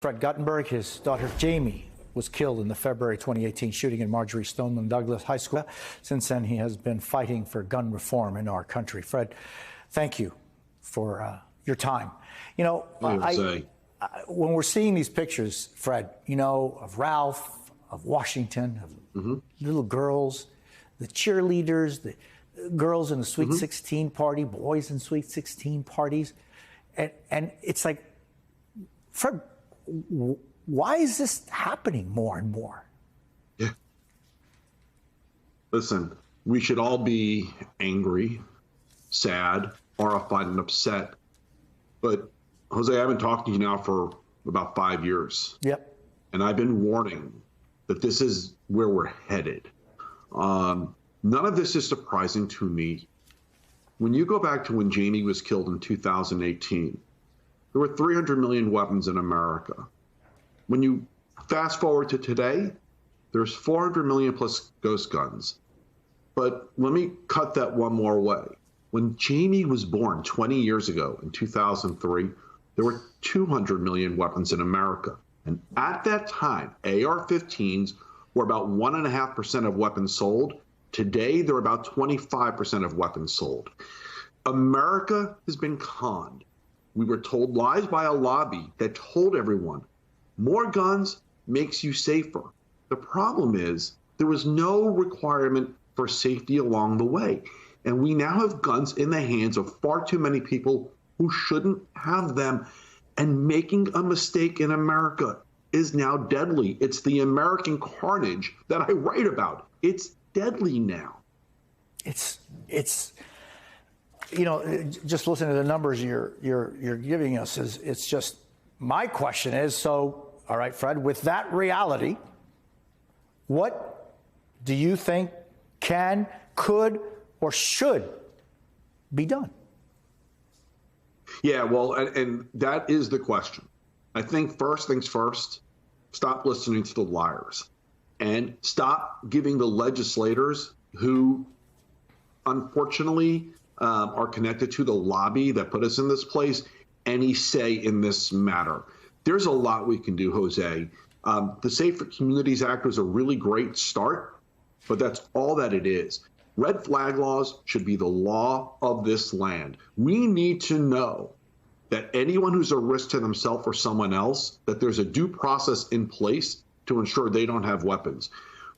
Fred Guttenberg. His daughter Jamie was killed in the February 2018 shooting in Marjory Stoneman Douglas High School. Since then, he has been fighting for gun reform in our country. Fred, thank you for your time. You know, when we're seeing these pictures, Fred, you know, of Ralph, of Washington, of little girls, the cheerleaders, the girls in the Sweet 16 party, boys in Sweet 16 parties, and it's like, Fred, why is this happening more and more? Yeah. Listen, we should all be angry, sad, horrified, and upset. But, Jose, I've been talking to you now for about 5 years. Yep. And I've been warning that this is where we're headed. None of this is surprising to me. When you go back to when Jamie was killed in 2018, there were 300 million weapons in America. When you fast forward to today, there's 400 million plus ghost guns. But let me cut that one more way. When Jamie was born 20 years ago in 2003, there were 200 million weapons in America. And at that time, AR-15s were about 1.5% of weapons sold. Today, they're about 25% of weapons sold. America has been conned. We were told lies by a lobby that told everyone, more guns makes you safer. The problem is there was no requirement for safety along the way. And we now have guns in the hands of far too many people who shouldn't have them. And making a mistake in America is now deadly. It's the American carnage that I write about. It's deadly now. It's you know, just listening to the numbers you're giving us, it's just, my question is, so, all right, Fred, with that reality, what do you think can, could, or should be done? Yeah, well, and that is the question. I think first things first, stop listening to the liars and stop giving the legislators who unfortunately are connected to the lobby that put us in this place any say in this matter. There's a lot we can do, Jose. The Safer Communities Act was a really great start, but that's all that it is. Red flag laws should be the law of this land. We need to know that anyone who's a risk to themselves or someone else, that there's a due process in place to ensure they don't have weapons.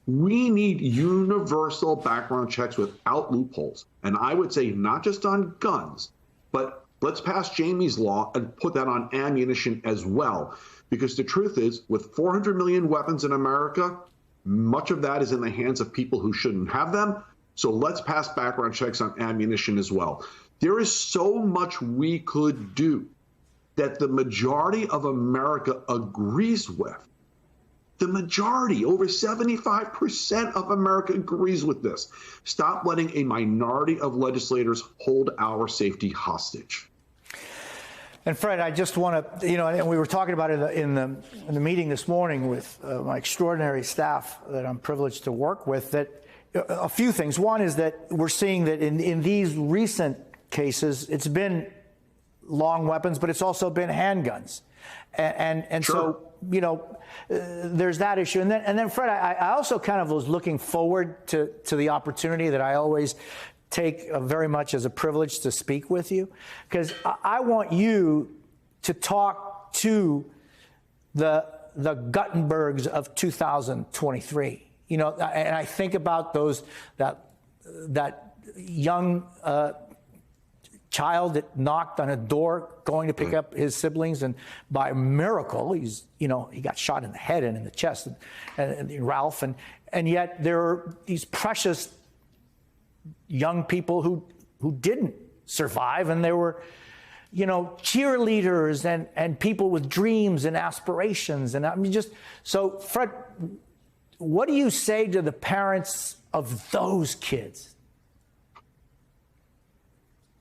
We need universal background checks without loopholes. And I would say not just on guns, but let's pass Jamie's law and put that on ammunition as well. Because the truth is, with 400 million weapons in America, much of that is in the hands of people who shouldn't have them. So let's pass background checks on ammunition as well. There is so much we could do that the majority of America agrees with. The majority, over 75% of America agrees with this. Stop letting a minority of legislators hold our safety hostage. And Fred, I just want to, you know, and we were talking about it in the meeting this morning with my extraordinary staff that I'm privileged to work with, that a few things. One is that we're seeing that in these recent cases, it's been long weapons, but it's also been handguns. And sure. So, you know, there's that issue. And then Fred, I also kind of was looking forward to the opportunity that I always take very much as a privilege to speak with you, because I want you to talk to the Guttenbergs of 2023. You know, and I think about that young child that knocked on a door going to pick up his siblings, and by miracle he got shot in the head and in the chest, and Ralph, and yet there are these precious young people who didn't survive, and there were, you know, cheerleaders and people with dreams and aspirations. And I mean, just so, Fred, what do you say to the parents of those kids?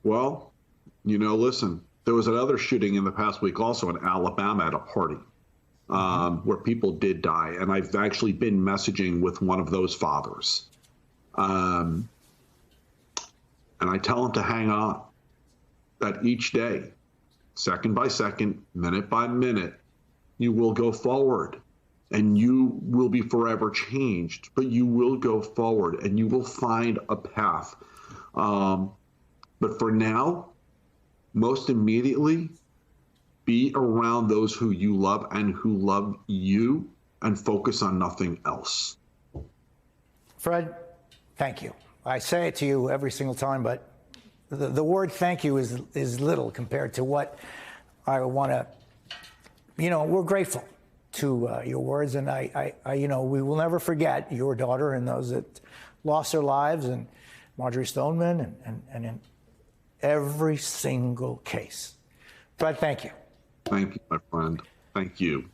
Well, you know, listen, there was another shooting in the past week also in Alabama at a party where people did die. And I've actually been messaging with one of those fathers. And I tell them to hang on, that each day, second by second, minute by minute, You will go forward, and you will be forever changed, but you will go forward and you will find a path. But for now, most immediately, be around those who you love and who love you, and focus on nothing else. Fred, thank you. I say it to you every single time, but the word thank you is little compared to what I want to, we're grateful to your words. And we will never forget your daughter and those that lost their lives, and Marjorie Stoneman, and in every single case. Fred, thank you. Thank you, my friend. Thank you.